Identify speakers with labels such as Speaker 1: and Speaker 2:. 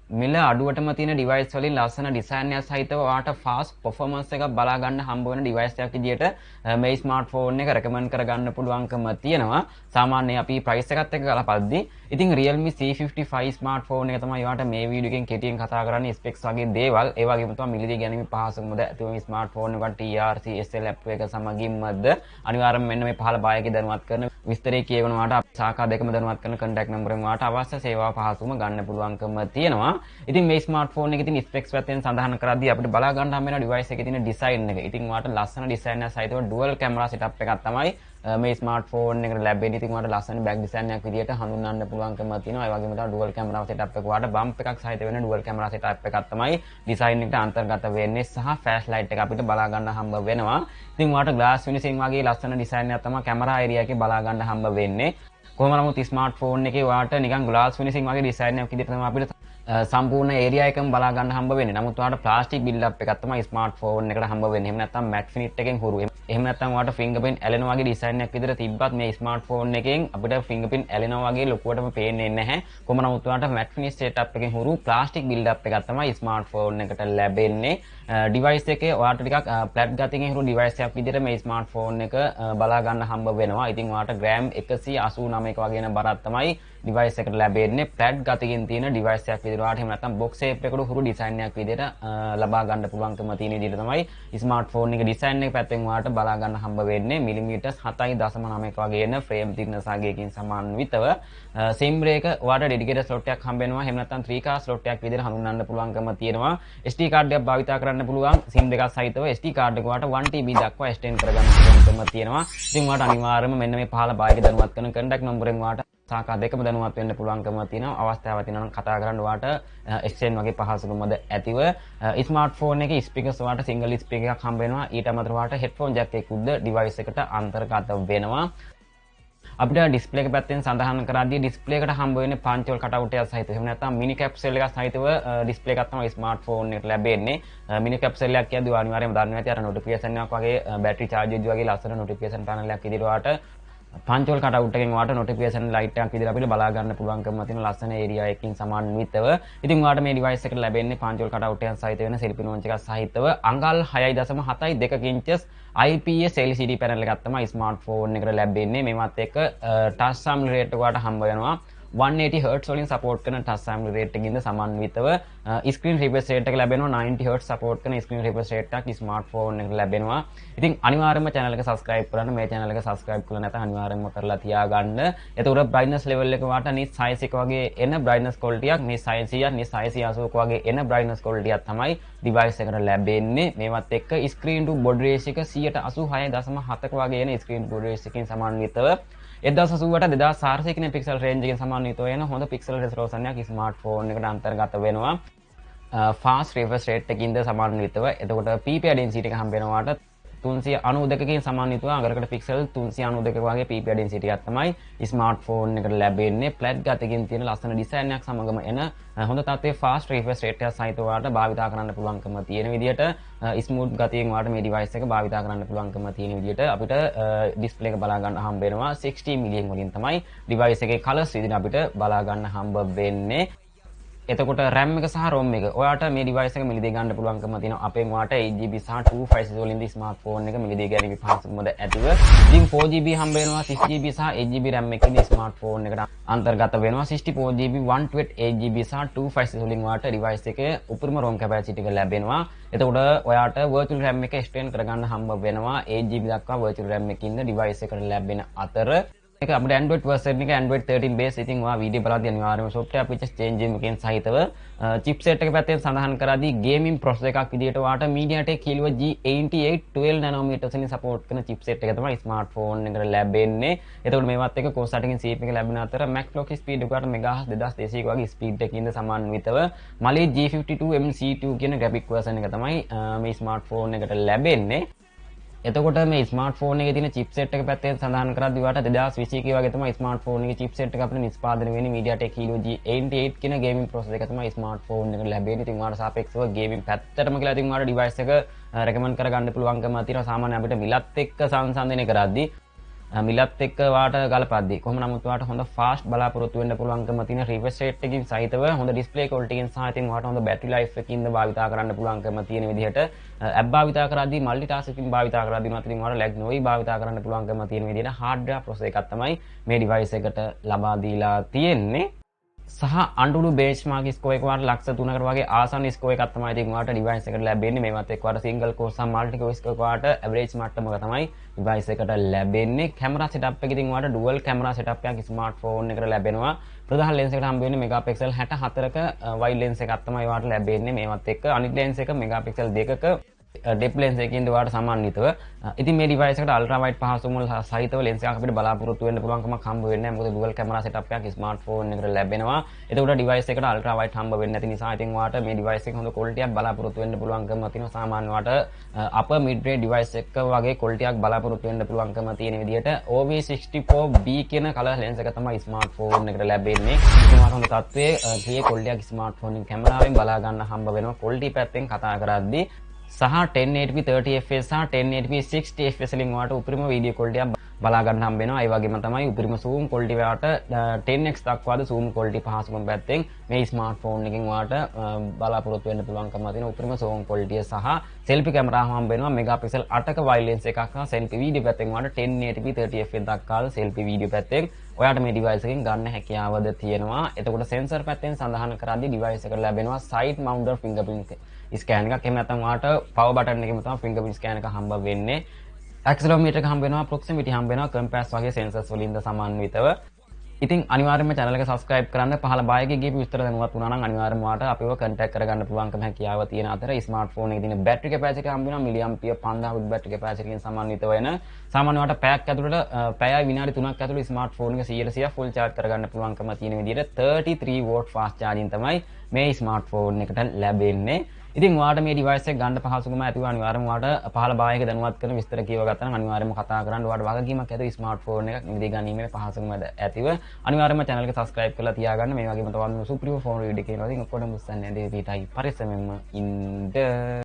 Speaker 1: මිල අඩුවටම තියෙන ඩිවයිස් වලින් ලස්සන ඩිසයින් එකක් සහිතව ඔයාට ෆාස්ට් පර්ෆෝමන්ස් එකක් බලා ගන්න හම්බ වෙන ඩිවයිස් එකක් විදියට මේ ස්මාර්ට්ෆෝන් එක රෙකමන්ඩ් කර ගන්න පුළුවන්කම තියෙනවා. සාමාන්‍යයෙන් අපි ප්‍රයිස් එකත් එක්ක ගලපද්දී ඉතින් Realme C55 ස්මාර්ට්ෆෝන් එක තමයි ඔයාට මේ වීඩියෝ එකෙන් කෙටියෙන් කතා කරන්නේ ස්පෙක්ස් වගේ දේවල්. ඒ වගේම තමයි මිලදී ගැනීම පහසුකමද ඇතිව මේ ස්මාර්ට්ෆෝන් එකට TRC SL app එක සමගින්මද අනිවාර්යයෙන්ම මෙන්න මේ පහළ බායකේ දැනුවත් කරන විස්තරේ කියවන ඔයාට ශාඛා දෙකම දැනුවත් කරන contact number එකෙන් ඔයාට අවශ්‍ය සේවා පහසුකම ගන්න පුළුවන්කම තියෙනවා. ඉතින් මේ ස්මාර්ට්ෆෝන් එකේ තියෙන ස්පෙක්ස් පැත්තෙන් සඳහන් කරද්දී අපිට බලා ගන්න හම්බ වෙන ඩිවයිස් එකේ තියෙන ඩිසයින් එක. ඉතින් ඔයාට ලස්සන ඩිසයින් එකක් සහිතව ඩුවල් කැමරා සෙටප් එකක් තමයි මේ ස්මාර්ට්ෆෝන් එකට ලැබෙන්නේ. ඉතින් ඔයාට ලස්සන බෑග් ඩිසයින් එකක් විදියට හඳුන්වන්න පුළුවන්කම තියෙනවා. ඒ වගේම තමයි ඩුවල් කැමරා සෙටප් එක. ඔයාට බම්ප් එකක් සහිත වෙන ඩුවල් කැමරා සෙටප් එකක් තමයි ඩිසයින් එකට අන්තර්ගත වෙන්නේ සහ ෆ්ලෑෂ් ලයිට් එක අපිට බලා ගන්න හම්බ වෙනවා. ඉතින් ඔයාට ග්ලාස් ෆිනිෂින් වගේ ලස්සන ඩිසයින් එකක් තමයි කැමරා ඒරියා එකේ බලා ගන්න හම්බ වෙන්නේ. කොහොම නමුත් ස්මාර්ට්ෆෝන් එකේ ඔයාට නිකන් ග්ලාස් ෆිනිෂින් වගේ ඩිසයින් එකක් විදියට තමයි අපිට සම්පූර්ණ ඒරියා එකම බලා ගන්න හම්බ වෙන්නේ. නමුත් ඔයාලට ප්ලාස්ටික් බිල්ඩ් අප් එකක් තමයි ස්මාර්ට්ෆෝන් එකට හම්බ වෙන්නේ. එහෙම නැත්නම් මැට් ෆිනිට් එකෙන් හුරු. එහෙම නැත්නම් ඔයාලට ෆින්ගර්ප්‍රින්ට් ඇලෙනා වගේ ඩිසයින් එකක් විදිහට තිබ්බත් මේ ස්මාර්ට්ෆෝන් එකෙන් අපිට ෆින්ගර්ප්‍රින්ට් ඇලෙනා වගේ ලොකුවටම පේන්නේ නැහැ. කොහොම නමුත් ඔයාලට මැට් ෆිනිෂ් සෙටප් එකෙන් හුරු ප්ලාස්ටික් බිල්ඩ් අප් එකක් තමයි ස්මාර්ට්ෆෝන් එකට ලැබෙන්නේ. ඩිවයිස් එකේ ඔයාලට ටිකක් ප්ලැට් ගතියකින් හුරු ඩිවයිස් එකක් විදිහට මේ ස්මාර්ට්ෆෝන් එක බලා ගන්න හම්බ වෙනවා. ඉතින් ඔයාලට ග්‍රෑම් 189ක වගේ වෙන බරක් තමයි ඩිවයිස් එකට ලැබෙන්නේ. ප්ලැට් ගතියකින් තියෙන ඩිවයිස් එකක් විදිහට ඔයාලට එහෙම නැත්නම් බොක්ස් ෂේප් එකකට හුරු ඩිසයින් එකක් විදිහට ලබා ගන්න පුළුවන්කම තියෙන විදිහට තමයි ස්මාර්ට්ෆෝන් එක ඩිසයින් එක පැත්තෙන් ඔයාලට බලා ගන්න හම්බ වෙන්නේ. මිලිමීටර් 7.9ක වගේ එන ෆ්‍රේම් thickness අගයකින් සමාන්විතව SIM එක ඔයාලට ඩෙඩිකේටඩ් ස්ලොට් එකක් හම්බ වෙනවා. එහෙම නැත්නම් 3 ස්ලොට් එකක් විදිහට හඳුන්වන්න පුළුවන්කම තියෙනවා. SD කාඩ් එකක් භාවිතා කරන්න පුළුවන්. SIM දෙකක් සහිතව SD කාඩ් එක ඔයාලට 1TB දක්වා extend කරගන්න පුළුවන්කම තියෙනවා. ඉතින් ඔයාලට අනිවාර්යයෙන්ම මෙන්න මේ පහළ බාහිර දැනුවත් කරන contact number එකෙන් ඔයාලට සාකා දෙකම දැනුවත් වෙන්න පුළුවන්කම තියෙනවා. අවස්ථාවක් තියෙනවා නම් කතා කරන්න ඔයාලට exchange වගේ පහසුකමද ඇතිව ස්මාර්ට්ෆෝන් එකේ ස්පීකර්ස් ඔයාලට සිංගල් ස්පීකර් එකක් හම්බ වෙනවා. ඊට අමතරව ඔයාලට headphone jack එකකුත් ඩිවයිස් එකට අන්තර්ගත වෙනවා. අපිට ඩිස්ප්ලේ එක පැත්තෙන් සඳහන් කරද්දී ඩිස්ප්ලේ එකට හම්බ වෙන්නේ පංචෝල් කටවුට් එකක් සහිතව. එහෙම නැත්නම් මිනි කැප්සූල් එකක් සහිතව ඩිස්ප්ලේ එකක් තමයි ස්මාර්ට්ෆෝන් එකට ලැබෙන්නේ. මිනි කැප්සූල් එකක් කියද්දී අනිවාර්යයෙන්ම දන්නවා ඇති අර නොටිෆිකේෂන් එකක් වගේ බැටරි චාර්ජර් වගේ ලස්සන නොටිෆිකේෂන් පැනල් එකක් විදිහට ඔයාට පංචෝල් කටවුට් එකෙන් ඔයාට නොටිෆිකේෂන් ලයිට් එකක් විදිහට අපිට බලා ගන්න පුළුවන්කම තියෙන ලස්සන ඒරියා එකකින් සමන්විතව. ඉතින් ඔයාට මේ ඩිවයිස් එකට ලැබෙන්නේ පංචෝල් කටවුට් එකක් සහිත වෙන සෙල්ෆි ලොන්ච් එකක් සහිතව අඟල් 6.7 ඉන්චස් IPS LCD පැනල් එකක් තමයි ස්මාර්ට්ෆෝන් එකට ලැබෙන්නේ. මේවත් එක්ක ටච් සම්ලි රේට් එක ඔයාට හම්බ වෙනවා. 180 Hz වලින් සපෝට් කරන ටච් සම්ලි රේට් එකකින්ද සමන්විතව ස්ක්‍රීන් රිෆ්‍රෙෂ් රේට් එක ලැබෙනවා. 90 Hz සපෝට් කරන ස්ක්‍රීන් රිෆ්‍රෙෂ් රේට් එකක් ස්මාර්ට්ෆෝන් එකට ලැබෙනවා. ඉතින් අනිවාර්යයෙන්ම channel එක subscribe කරන්න. මේ channel එක subscribe කරලා නැත්නම් අනිවාර්යයෙන්ම කරලා තියාගන්න. එතකොට brightness level එක වාට නිස් 600ක වගේ එන brightness quality එකක් නිස් 600ක් නිස් 680ක වගේ එන brightness quality එකක් තමයි device එකට ලැබෙන්නේ. මේවත් එක්ක screen to body ratio එක 186.7ක වගේ එන screen to body ratio එකකින් සමන්විතව 1080ට 2400 කියන පික්සල් රේන්ජ් එකෙන් සමන්විතව එන හොඳ පික්සල් රෙසලූෂන් එකක් ස්මාර්ට්ෆෝන් එකට අන්තර්ගත වෙනවා. ෆාස්ට් රිෆ්‍රෙෂ් රේට් එකකින්ද සමන්විතව. එතකොට PPI density එක හම්බ වෙනවාට 392කින් සමන්විතව අඟරකට පික්සල් 392ක වගේ PPI density එකක් තමයි ස්මාර්ට්ෆෝන් එකට ලැබෙන්නේ. ෆ්ලැට් ගතකින් තියෙන ලස්සන ඩිසයින් එකක් සමගම එන හොඳ තත්ත්වයේ ෆාස්ට් රිෆ්‍රෙෂ් රේට් එකක් සහිතව ඔයාලට භාවිතා කරන්න පුළුවන්කම තියෙන විදිහට ස්මූත් ගතියෙන් ඔයාලට මේ ඩිවයිස් එක භාවිතා කරන්න පුළුවන්කම තියෙන විදිහට අපිට ඩිස්ප්ලේ එක බලා ගන්න හම්බ වෙනවා. 60 මිලියන් වලින් තමයි ඩිවයිස් එකේ කලර්ස් විදිහට අපිට බලා ගන්න හම්බ වෙන්නේ. එතකොට RAM එක සහ ROM එක ඔයාට මේ device එක මිලදී ගන්න පුළුවන්කම තියෙනවා. අපෙන් ඔයාට 8GB සහ 256 වලින් ස්මාර්ට්ෆෝන් එක මිලදී ගැනීම පහසුකමද ඇතිව. ඉතින් 4GB හම්බ වෙනවා. 6GB සහ 8GB RAM එකකින් ස්මාර්ට්ෆෝන් එකට අන්තර්ගත වෙනවා. 64GB 128GB සහ 256 වලින් ඔයාට device එකේ උපරිම ROM capacity එක ලැබෙනවා. එතකොට ඔයාට virtual RAM එක extend කරගන්න හම්බ වෙනවා. 8GB දක්වා virtual RAM එකකින් device එකට ලැබෙන අතර එක අපිට Android version එක Android 13 base. ඉතින් ඔයා වීඩියෝ බලද්දී අනිවාර්යයෙන්ම software features change එකකින් සහිතව chipset එක පැත්තෙන් සඳහන් කරද්දී gaming processor එකක් විදිහට ඔයාට MediaTek Helio G88 12 nanometers වලින් support කරන chipset එක තමයි smartphone එකට ලැබෙන්නේ. එතකොට මේවත් එක core setting CPU එක ලැබෙන අතර max clock speed එක ඔයාට MHz 2200 වගේ speed එකකින්ද සමන්විතව Mali G52 MC2 කියන graphic version එක තමයි මේ smartphone එකට ලැබෙන්නේ. එතකොට මේ ස්මාර්ට්ෆෝන් එකේ තියෙන chipset එක පැත්තෙන් සඳහන් කරද්දී ඔයාලට 2021 වගේ තමයි ස්මාර්ට්ෆෝන් එකේ chipset එක අපිට නිෂ්පාදනය වෙන්නේ MediaTek Helio G88 කියන gaming processor එක තමයි ස්මාර්ට්ෆෝන් එකට ලැබෙන්නේ. ඉතින් ඔයාලට සාපේක්ෂව gaming පැත්තටම කියලා ඉතින් ඔයාලට device එක recommend කරගන්න පුළුවන්කම තියෙනවා. සාමාන්‍යයෙන් අපිට මිලත් එක්ක සංසන්දනය කරද්දී මිලත් එක්ක වාට ගලපද්දී කොහොම නමුත් වාට හොඳ ෆාස්ට් බලාපොරොත්තු වෙන්න පුළුවන්කම තියෙන රිෆ්‍රෙෂ් රේට් එකකින් සහිතව හොඳ ඩිස්ප්ලේ ක්වොලිටි එකකින් සහ ඉතින් වාට හොඳ බැටරි ලයිෆ් එකකින්ද භාවිතා කරන්න පුළුවන්කම තියෙන විදිහට ඇප් භාවිතා කරද්දී මල්ටි ටාස්කින් භාවිතා කරද්දී උනත් ඉතින් වාට ලැග් නොවි භාවිතා කරන්න පුළුවන්කම තියෙන විදිහට හાર્ඩ්වෙයාර් ප්‍රොසෙසර් එකක් තමයි මේ ඩිවයිස් එකට ලබා දීලා තියෙන්නේ. සහ අන්ඩුඩු බේස්මාර්ක් ස්කෝර් එක වාට ලක්ෂ 3කට වගේ ආසන්න ස්කෝර් එකක් තමයි ඉතින් වාට ඩිවයිස් එකට ලැබෙන්නේ. මේවත් එක්ක වාට සිංගල් කෝර් සහ මල්ටි කෝර් ස්කෝර් එක වාට ඇවරේජ් මට්ටමක තමයි ඩිවයිස් එකට ලැබෙන්නේ. කැමරා සෙටප් එක ඉතින් වාට ඩුවල් කැමරා සෙටප් එකක් ස්මාර්ට්ෆෝන් එකට ලැබෙනවා. ප්‍රධාන ලෙන්ස් එකට හම්බ වෙන්නේ මෙගාපික්සල් 64ක වයිඩ් ලෙන්ස් එකක් තමයි වාට ලැබෙන්නේ. මේවත් එක්ක අනිත් ලෙන්ස් එක මෙගාපික්සල් 2ක ඩෙප් ලෙන්ස් එකකින් වාට සමන්විතව. ඉතින් මේ ඩිවයිස් එකට අල්ට්‍රා වයිඩ් පහසුකම් වල සහිතව ලෙන්ස් එකක් අපිට බලාපොරොත්තු වෙන්න පුළුවන්කමක් හම්බ වෙන්නේ නැහැ. මොකද ඩුවල් කැමරා සෙටප් එකක් ස්මාර්ට්ෆෝන් එකට ලැබෙනවා. එතකොට ඩිවයිස් එකට අල්ට්‍රා වයිඩ් හම්බ වෙන්නේ නැති නිසා ඉතින් වාට මේ ඩිවයිස් එක හොඳ ක්වොලිටි එකක් බලාපොරොත්තු වෙන්න පුළුවන්කම තියෙනවා. සාමාන්‍ය වාට අපර් මිඩ් රේන්ජ් ඩිවයිස් එක වගේ ක්වොලිටි එකක් බලාපොරොත්තු වෙන්න පුළුවන්කම තියෙන විදිහට OV64B කියන කලර් ලෙන්ස් එක තමයි ස්මාර්ට්ෆෝන් එකට ලැබෙන්නේ. ඉතින් වාට හොඳ තත්ත්වයේ ක්ලියර් ක්වොලිටි එකක් ස්මාර්ට්ෆෝන් එකේ කැමරාවෙන් බලා ගන්න හම්බ වෙනවා. ක්වොලිටි පැත්තෙන් කතා කරද්දී සහ 1080p 30fps සහ 1080p 60fps වලින් වාට උපරිම වීඩියෝ ක්වොලිටි එකක් බලා ගන්න හම්බ වෙනවා. ඒ වගේම තමයි උපරිම zoom ක්වොලිටි වාට 10x දක්වාද zoom ක්වොලිටි පහසුකම් පැත්තෙන් මේ ස්මාර්ට්ෆෝන් එකෙන් වාට බලාපොරොත්තු වෙන්න පුළුවන්කම තියෙන උපරිම zoom ක්වොලිටිය සහ selfie කැමරාව හම්බ වෙනවා. මෙගාපික්සල් 8ක වයිඩ් ලෙන්ස් එකක් සහ selfie වීඩියෝ පැත්තෙන් වාට 1080p 30fps දක්වාද selfie වීඩියෝ පැත්තෙන් ඔයාට මේ ඩිවයිස් එකෙන් ගන්න හැකියාවද තියෙනවා. එතකොට සෙන්සර් පැත්තෙන් සඳහන් කරද්දී ඩිවයිස් එකට ලැබෙනවා side mounted fingerprint ස්කෑන් එකක්. එහෙම නැත්නම් ඔයාට පවර් බටන් එකෙම තමයි fingerprint ස්කෑන් එක හම්බ වෙන්නේ. ඇක්සලරෝමීටර් එක හම්බ වෙනවා, ප්‍රොක්සිමිටි හම්බ වෙනවා, කම්පැස් වගේ සෙන්සර්ස් වලින්ද සමන්විතව. ඉතින් අනිවාර්යයෙන්ම channel එක subscribe කරන්න. පහළ බායකේ ගිහපු විස්තර දැනුවත් වුණා නම් අනිවාර්යයෙන්ම ඔයාට අපිව contact කරගන්න පුළුවන්කම හැකියාව තියෙන අතර ස්මාර්ට්ෆෝන් එකේ තියෙන battery capacity හම්බ වෙනවා මිලියම්පියර් 5000 battery capacity එකෙන් සමන්විත වෙන සාමාන්‍ය ඔයාට පැයක් ඇතුළත පැයයි විනාඩි 3ක් ඇතුළත ස්මාර්ට්ෆෝන් එක 100% full charge කරගන්න පුළුවන්කම තියෙන විදිහට 33 watt fast charging තමයි මේ ස්මාර්ට්ෆෝන් එකට ලැබෙන්නේ. ඉතින් ඔයාට මේ ඩිවයිස් එක ගන්න පහසුකම ඇතිව අනිවාර්යයෙන්ම ඔයාට පහළ බායක දැනුවත් කරන විස්තර කියව ගත්තා නම් අනිවාර්යයෙන්ම කතා කරන්න. ඔයාට වගකීමක් ඇතිව ස්මාර්ට්ෆෝන් එකක් නිදි ගැනීමේ පහසුකම ඇතිව අනිවාර්යයෙන්ම channel එක subscribe කරලා තියාගන්න. මේ වගේම තවත් සුපිරිම ෆෝන් වීඩියෝ කියනවා. ඉතින් ඔක්කොටම උස්සන්නේ දෙවියටයි පරිස්සමෙන්ම ඉන්න